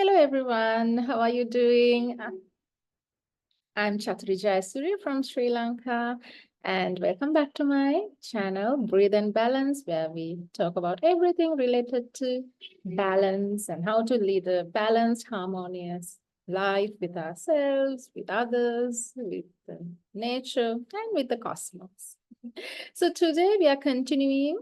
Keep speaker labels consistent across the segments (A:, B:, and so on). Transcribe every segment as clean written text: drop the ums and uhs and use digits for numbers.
A: Hello, everyone. How are you doing? I'm Chathuri Jayasooriya from Sri Lanka, and welcome back to my channel, Breathe and Balance, where we talk about everything related to balance and how to lead a balanced, harmonious life with ourselves, with others, with nature, and with the cosmos. So today we are continuing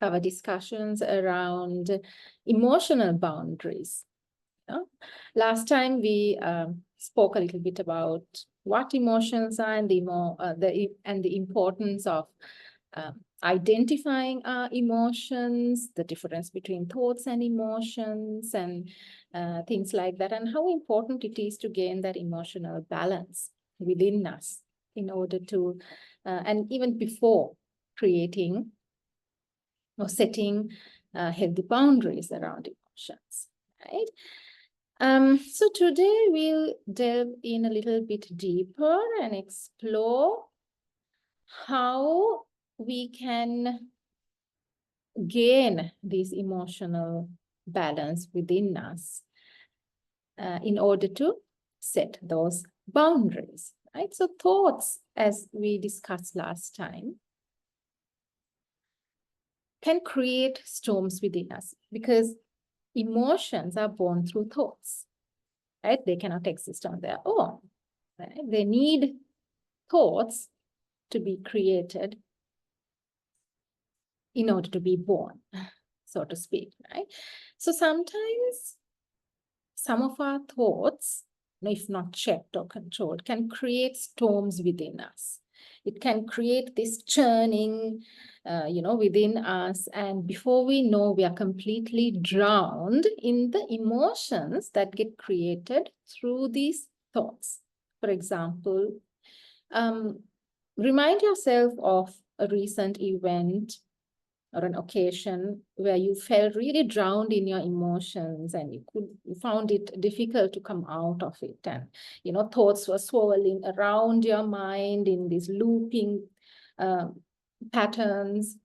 A: our discussions around emotional boundaries. Last time we spoke a little bit about what emotions are and the importance of identifying our emotions, the difference between thoughts and emotions, and things like that, and how important it is to gain that emotional balance within us in order to, and even before creating or setting healthy boundaries around emotions, right? So today we'll delve in a little bit deeper and explore how we can gain this emotional balance within us in order to set those boundaries, right? So thoughts, as we discussed last time, can create storms within us because emotions are born through thoughts, right? They cannot exist on their own, right? They need thoughts to be created in order to be born, so to speak, right? So sometimes some of our thoughts, if not checked or controlled, can create storms within us. It can create this churning, within us. And before we know, we are completely drowned in the emotions that get created through these thoughts. For example, remind yourself of a recent event or an occasion where you felt really drowned in your emotions and you found it difficult to come out of it. And, thoughts were swirling around your mind in these looping patterns.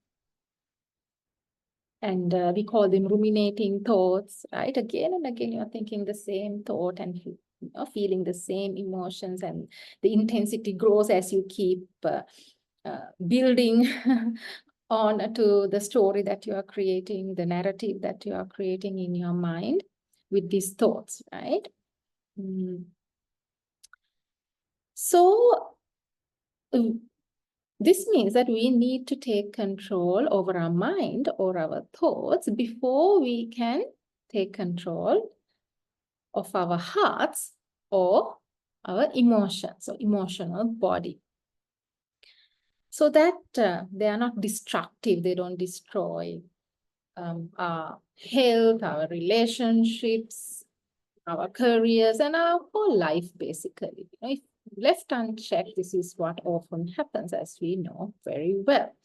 A: And we call them ruminating thoughts, right? Again and again, you're thinking the same thought and feeling the same emotions, and the intensity grows as you keep building on to the story that you are creating, the narrative that you are creating in your mind with these thoughts, right? So this means that we need to take control over our mind or our thoughts before we can take control of our hearts or our emotions or emotional body. So that they are not destructive, they don't destroy our health, our relationships, our careers, and our whole life, basically. If left unchecked, this is what often happens, as we know very well.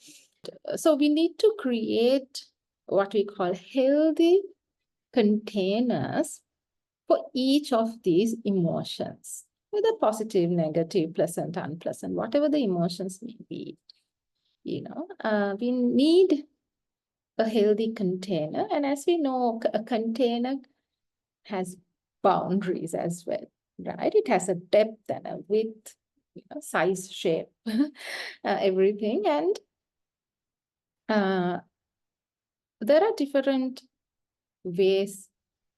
A: So we need to create what we call healthy containers for each of these emotions, whether positive, negative, pleasant, unpleasant, whatever the emotions may be. We need a healthy container. And as we know, a container has boundaries as well, right? It has a depth and a width, size, shape, everything. And there are different ways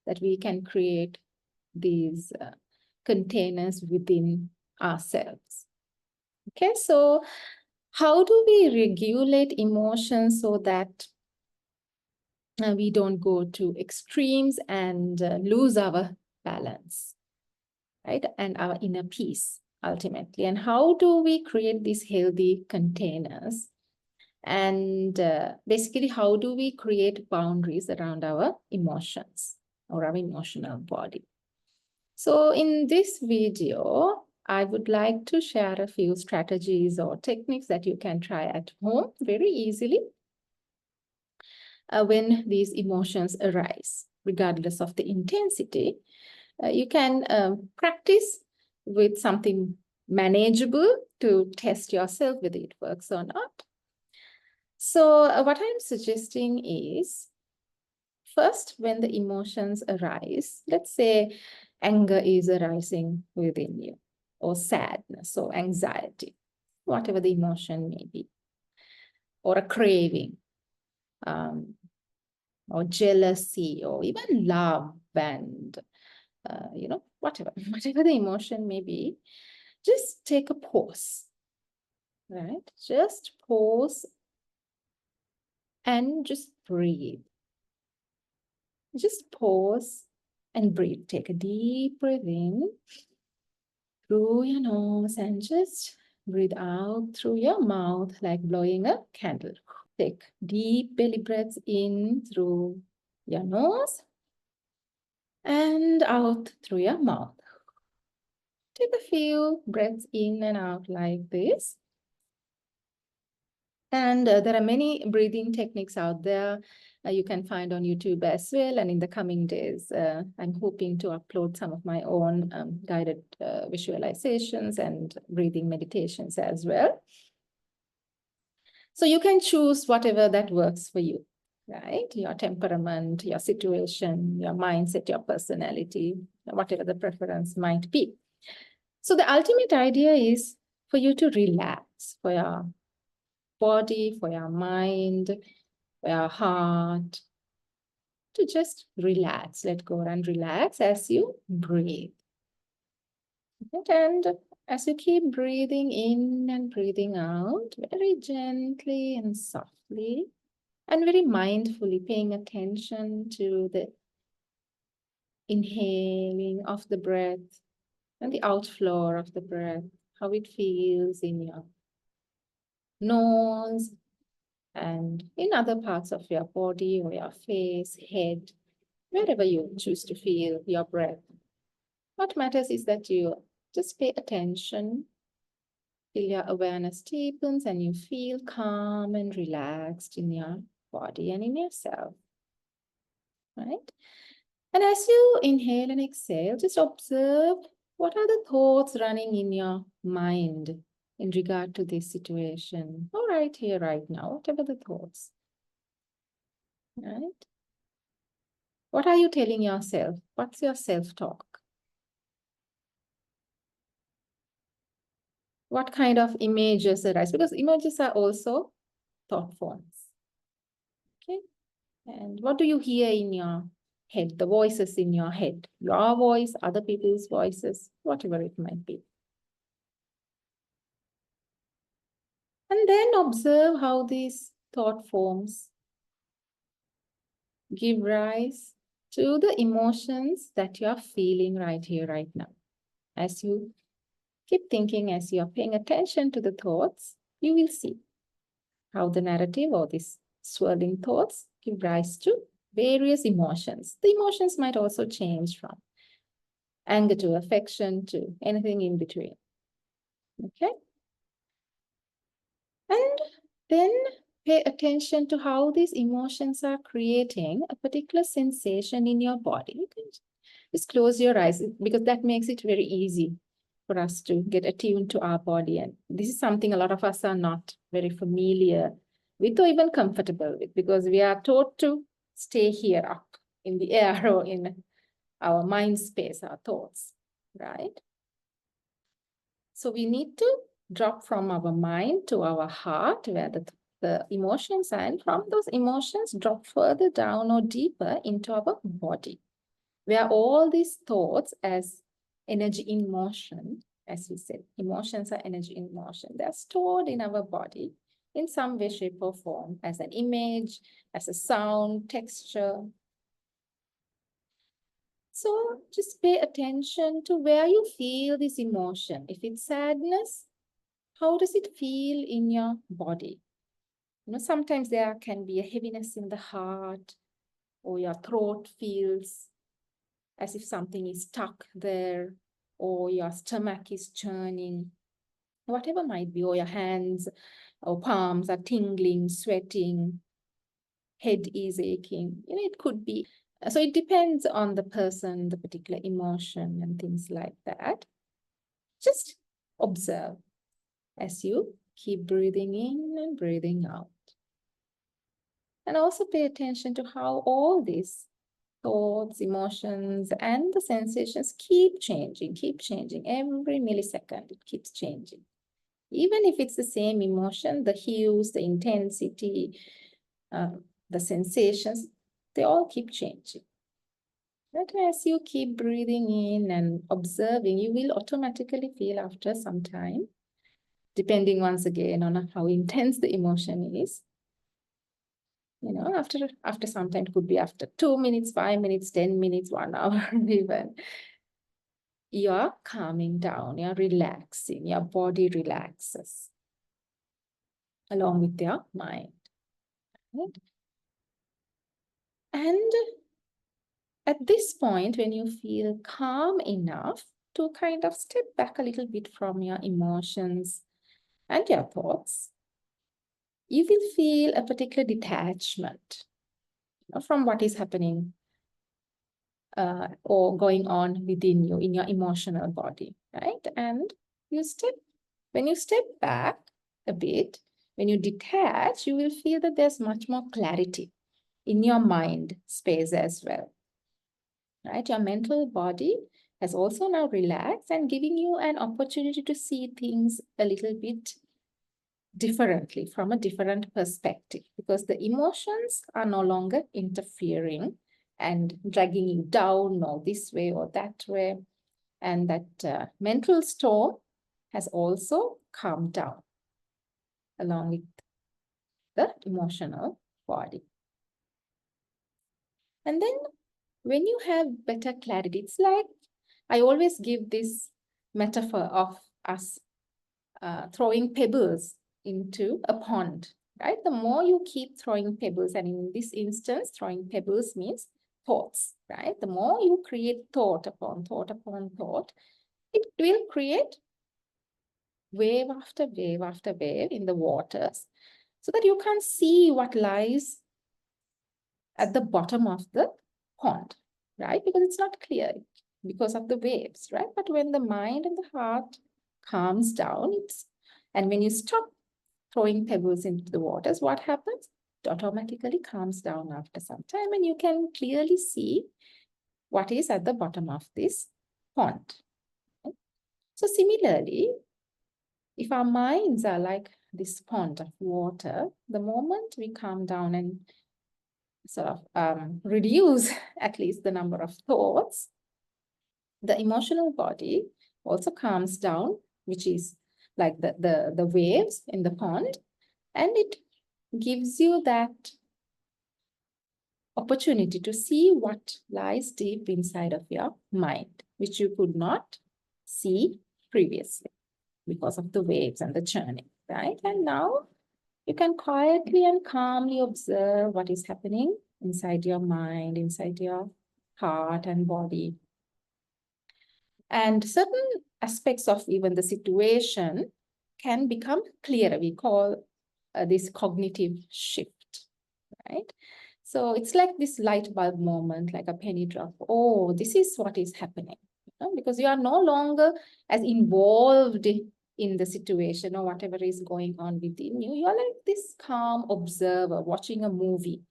A: that we can create these containers within ourselves. Okay, so how do we regulate emotions so that we don't go to extremes and lose our balance, right? And our inner peace, ultimately. And how do we create these healthy containers? And basically, how do we create boundaries around our emotions or our emotional body? So in this video, I would like to share a few strategies or techniques that you can try at home very easily when these emotions arise, regardless of the intensity. You can practice with something manageable to test yourself whether it works or not. So what I'm suggesting is, First, when the emotions arise, let's say anger is arising within you, or sadness, or anxiety, whatever the emotion may be, or a craving, um, or jealousy, or even love, and whatever the emotion may be, just take a pause, right? Just pause and just breathe. Just pause and breathe. Take a deep breath in through your nose and just breathe out through your mouth like blowing a candle. Take deep belly breaths in through your nose and out through your mouth. Take a few breaths in and out like this. And there are many breathing techniques out there you can find on YouTube as well. And in the coming days, I'm hoping to upload some of my own guided visualizations and breathing meditations as well. So you can choose whatever that works for you, right? Your temperament, your situation, your mindset, your personality, whatever the preference might be. So the ultimate idea is for you to relax, for your body, for your mind, for your heart, to just relax, let go and relax as you breathe. And as you keep breathing in and breathing out, very gently and softly, and very mindfully paying attention to the inhaling of the breath and the outflow of the breath, how it feels in your nose and in other parts of your body or your face, head, wherever you choose to feel your breath. What matters is that you just pay attention till your awareness deepens and you feel calm and relaxed in your body and in yourself, right? And as you inhale and exhale, just observe what are the thoughts running in your mind in regard to this situation, or right here, right now, whatever the thoughts, right? What are you telling yourself? What's your self-talk? What kind of images arise? Because images are also thought forms. Okay. And what do you hear in your head? The voices in your head, your voice, other people's voices, whatever it might be. And then observe how these thought forms give rise to the emotions that you are feeling right here, right now. As you keep thinking, as you are paying attention to the thoughts, you will see how the narrative or these swirling thoughts give rise to various emotions. The emotions might also change from anger to affection to anything in between. Okay? And then pay attention to how these emotions are creating a particular sensation in your body. You can just close your eyes because that makes it very easy for us to get attuned to our body. And this is something a lot of us are not very familiar with or even comfortable with, because we are taught to stay here up in the air or in our mind space, our thoughts, right? So we need to drop from our mind to our heart where the emotions are, and from those emotions drop further down or deeper into our body, where all these thoughts as energy in motion, as we said, emotions are energy in motion. They're stored in our body in some way, shape, or form, as an image, as a sound, texture. So just pay attention to where you feel this emotion. If it's sadness, how does it feel in your body? Sometimes there can be a heaviness in the heart, or your throat feels as if something is stuck there, or your stomach is churning, whatever might be, or your hands or palms are tingling, sweating, head is aching. It could be. So it depends on the person, the particular emotion and things like that. Just observe as you keep breathing in and breathing out. And also pay attention to how all these thoughts, emotions, and the sensations keep changing every millisecond. It keeps changing. Even if it's the same emotion, the hues, the intensity, the sensations, they all keep changing. But as you keep breathing in and observing, you will automatically feel after some time, depending once again on how intense the emotion is. You know, after some time, it could be after 2 minutes, 5 minutes, 10 minutes, 1 hour even. You're calming down, you're relaxing, your body relaxes along with your mind. Right? And at this point, when you feel calm enough to kind of step back a little bit from your emotions and your thoughts, you will feel a particular detachment from what is happening or going on within you in your emotional body, right? And when you step back a bit, when you detach, you will feel that there's much more clarity in your mind space as well, right? Your mental body has also now relaxed and giving you an opportunity to see things a little bit differently from a different perspective, because the emotions are no longer interfering and dragging you down or this way or that way. And that mental storm has also calmed down along with the emotional body. And then when you have better clarity, it's like I always give this metaphor of us throwing pebbles into a pond, right? The more you keep throwing pebbles, and in this instance, throwing pebbles means thoughts, right? The more you create thought upon thought upon thought, it will create wave after wave after wave in the waters so that you can't see what lies at the bottom of the pond, right? Because it's not clear because of the waves, right? But when the mind and the heart calms down, and when you stop throwing pebbles into the waters, what happens? It automatically calms down after some time, and you can clearly see what is at the bottom of this pond. Right? So similarly, if our minds are like this pond of water, the moment we calm down and sort of reduce at least the number of thoughts, the emotional body also calms down, which is like the waves in the pond, and it gives you that opportunity to see what lies deep inside of your mind, which you could not see previously because of the waves and the churning, right? And now you can quietly and calmly observe what is happening inside your mind, inside your heart and body. And certain aspects of even the situation can become clearer. We call this cognitive shift, right? So it's like this light bulb moment, like a penny drop. Oh, this is what is happening. Because you are no longer as involved in the situation or whatever is going on within you. You are like this calm observer watching a movie.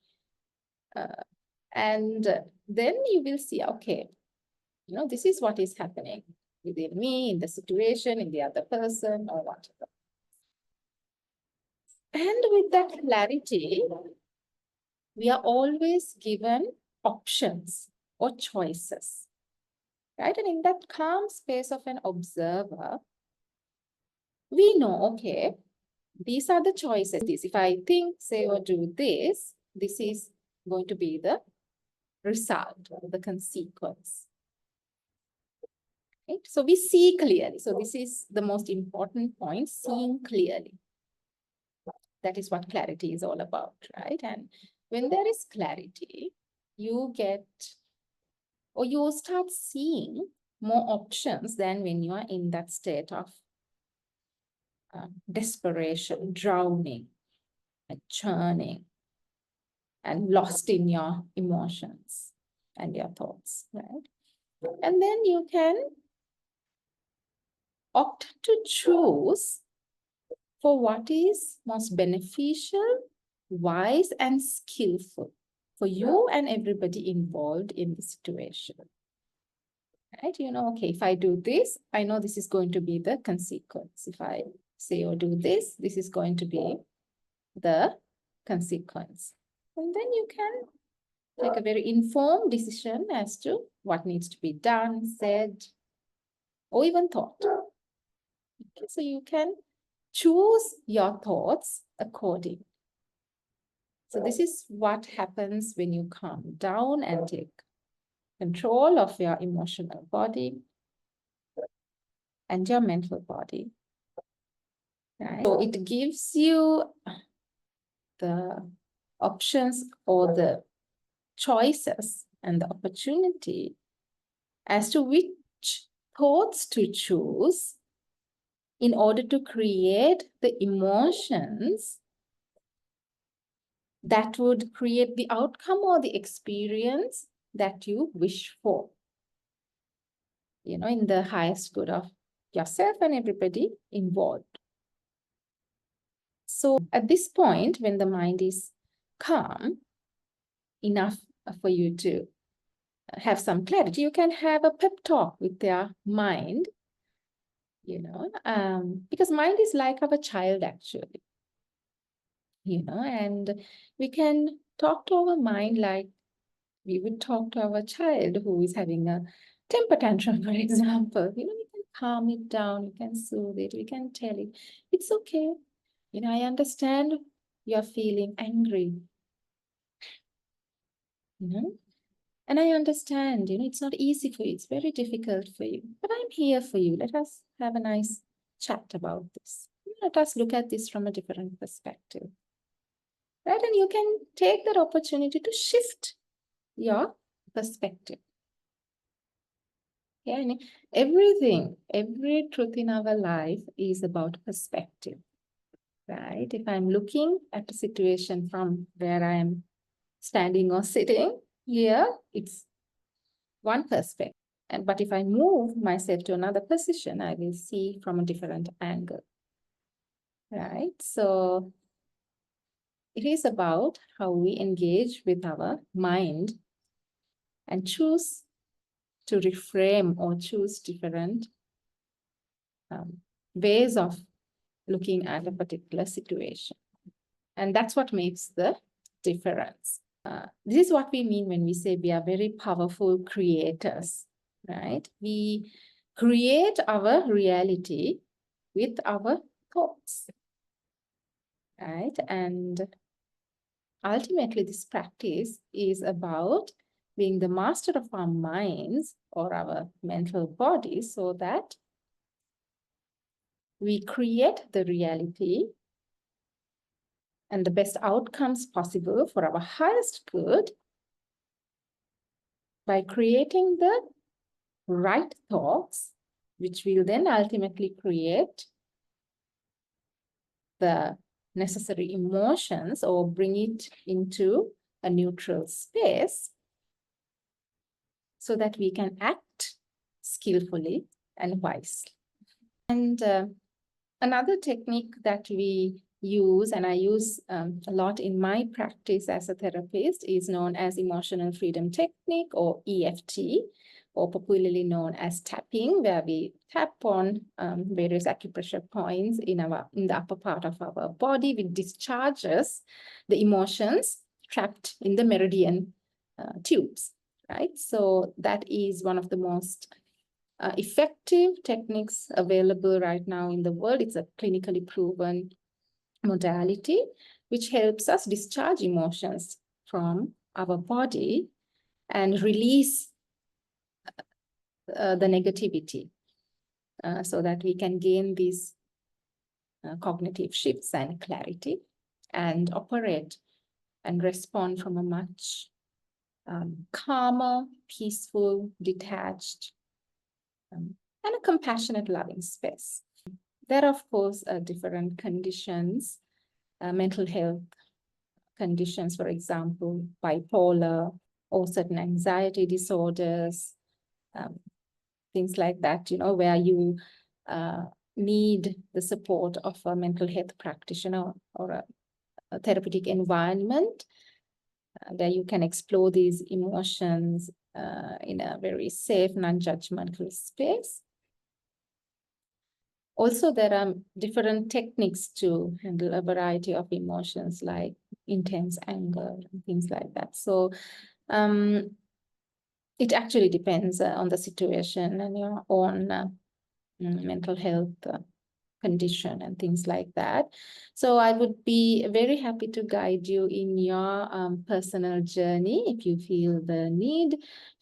A: And then you will see, okay, this is what is happening within me, in the situation, in the other person, or whatever. And with that clarity, we are always given options or choices, right? And in that calm space of an observer, we know, okay, these are the choices. If I think, say, or do this, this is going to be the result, the consequence. Right? So we see clearly. So this is the most important point, seeing clearly. That is what clarity is all about, right? And when there is clarity, you get, or you start seeing more options than when you are in that state of desperation, drowning, and churning, and lost in your emotions and your thoughts, right? And then you can opt to choose for what is most beneficial wise and skillful for you and everybody involved in the situation. Right? Okay, if I do this, I know this is going to be the consequence. If I say or do this, this is going to be the consequence. And then you can take a very informed decision as to what needs to be done, said, or even thought. Okay, so you can choose your thoughts accordingly. So this is what happens when you calm down and take control of your emotional body and your mental body. Right? So it gives you the options or the choices and the opportunity as to which thoughts to choose in order to create the emotions that would create the outcome or the experience that you wish for, in the highest good of yourself and everybody involved. So at this point, when the mind is calm enough for you to have some clarity, you can have a pep talk with their mind, because mind is like our child actually, and we can talk to our mind like we would talk to our child who is having a temper tantrum, for example. We can calm it down, we can soothe it, we can tell it, it's okay. I understand you're feeling angry, and I understand, it's not easy for you, it's very difficult for you, but I'm here for you. Let us have a nice chat about this. Let us look at this from a different perspective, right? And you can take that opportunity to shift your perspective. Yeah, and every truth in our life is about perspective, right? If I'm looking at a situation from where I am standing or sitting here, it's one perspective. But if I move myself to another position, I will see from a different angle, right? So it is about how we engage with our mind and choose to reframe or choose different ways of looking at a particular situation. And that's what makes the difference. This is what we mean when we say we are very powerful creators, right? We create our reality with our thoughts, right? And ultimately, this practice is about being the master of our minds or our mental body so that we create the reality and the best outcomes possible for our highest good by creating the right thoughts, which will then ultimately create the necessary emotions or bring it into a neutral space so that we can act skillfully and wisely. And another technique that we use, and I use a lot in my practice as a therapist, is known as emotional freedom technique, or EFT, or popularly known as tapping, where we tap on various acupressure points in the upper part of our body, which discharges the emotions trapped in the meridian tubes, right? So that is one of the most effective techniques available right now in the world. It's a clinically proven modality which helps us discharge emotions from our body and release the negativity so that we can gain these cognitive shifts and clarity and operate and respond from a much calmer, peaceful, detached, and a compassionate, loving space. There are, of course, different conditions, mental health conditions, for example, bipolar or certain anxiety disorders, things like that, where you need the support of a mental health practitioner or a therapeutic environment where you can explore these emotions in a very safe, non-judgmental space. Also, there are different techniques to handle a variety of emotions like intense anger and things like that. So it actually depends on the situation and your own mental health condition and things like that. So I would be very happy to guide you in your personal journey if you feel the need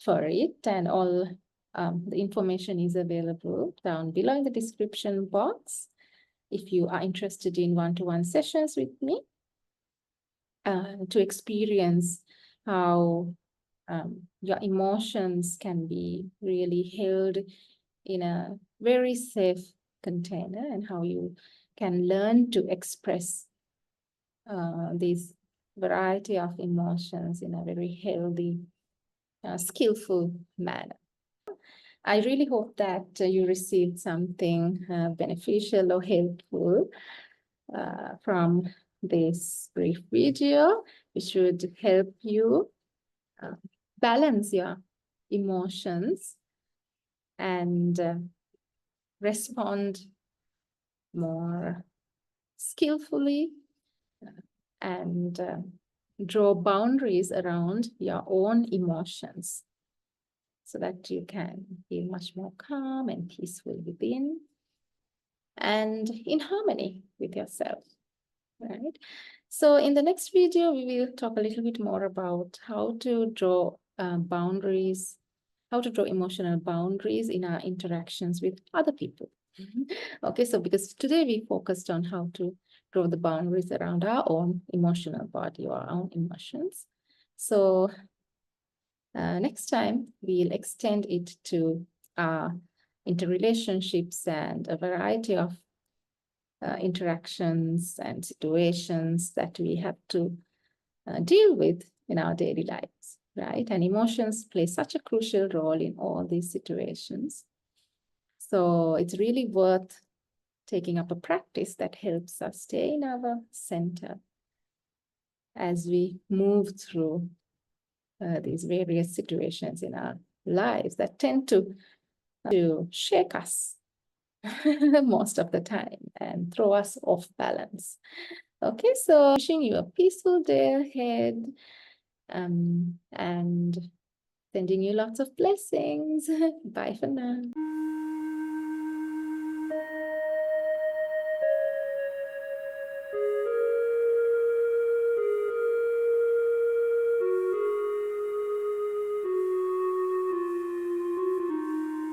A: for it. And all the information is available down below in the description box. If you are interested in one-to-one sessions with me to experience how your emotions can be really held in a very safe container, and how you can learn to express these variety of emotions in a very healthy, skillful manner. I really hope that you received something beneficial or helpful from this brief video, which should help you balance your emotions and respond more skillfully and draw boundaries around your own emotions so that you can feel much more calm and peaceful within and in harmony with yourself, right? So in the next video, we will talk a little bit more about how to draw boundaries, how to draw emotional boundaries in our interactions with other people. Okay, so because today we focused on how to draw the boundaries around our own emotional body or our own emotions. So next time we'll extend it to our interrelationships and a variety of interactions and situations that we have to deal with in our daily lives, right? And emotions play such a crucial role in all these situations. So it's really worth taking up a practice that helps us stay in our center as we move through these various situations in our lives that tend to shake us most of the time and throw us off balance. Okay, so wishing you a peaceful day ahead and sending you lots of blessings. Bye for now.